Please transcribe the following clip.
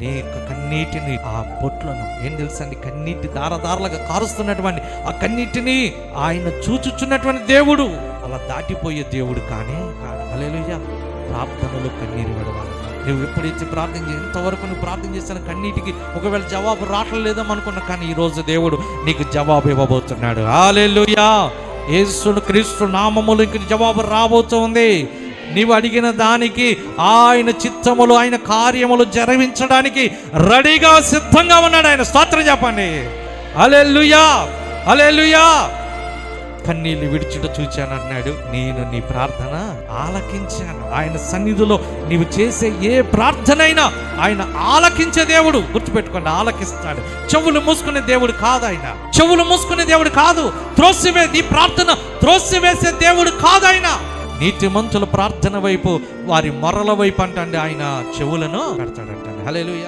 నీ యొక్క కన్నీటిని, ఆ బొట్లను ఏం తెలుసండి, కన్నీటి దారదారలుగా కారుస్తున్నటువంటి ఆ కన్నీటిని ఆయన చూచుచున్నటువంటి దేవుడు. అలా దాటిపోయే దేవుడు కానే కాదు. హల్లెలూయా. ప్రార్థనలో కన్నీరు విడవాలి. నువ్వు ఎప్పుడైతే ప్రార్థన చేసి ఇంతవరకు నువ్వు ప్రార్థన చేసిన కన్నీటికి ఒకవేళ జవాబు రావట్లేదేమో అనుకున్నా, కానీ ఈరోజు దేవుడు నీకు జవాబు ఇవ్వబోతున్నాడు. హల్లెలూయా. యేసు క్రీస్తు నామములో ఇంక జవాబు రాబోతుంది. నీవు అడిగిన దానికి ఆయన చిత్తములు, ఆయన కార్యములు జరిగించడానికి రెడీగా సిద్ధంగా ఉన్నాడు ఆయన. స్తోత్రం చెప్పండి. హల్లెలూయా, హల్లెలూయా. కన్నీళ్లు విడిచుట చూచాను అన్నాడు. నేను నీ ప్రార్థన ఆలకించాను. ఆయన సన్నిధిలో నీవు చేసే ఏ ప్రార్థన అయినా ఆయన ఆలకించే దేవుడు. గుర్తుపెట్టుకోండి, ఆలకిస్తాడు. చెవులు మూసుకునే దేవుడు కాదు ఆయన. చెవులు మూసుకునే దేవుడు కాదు. నీ ప్రార్థన త్రోసివేసే దేవుడు కాదు ఆయన. నీతిమంతుల ప్రార్థన వైపు, వారి మొరల వైపు అంటండి ఆయన చెవులను పెడతాడంటండి. హల్లెలూయా.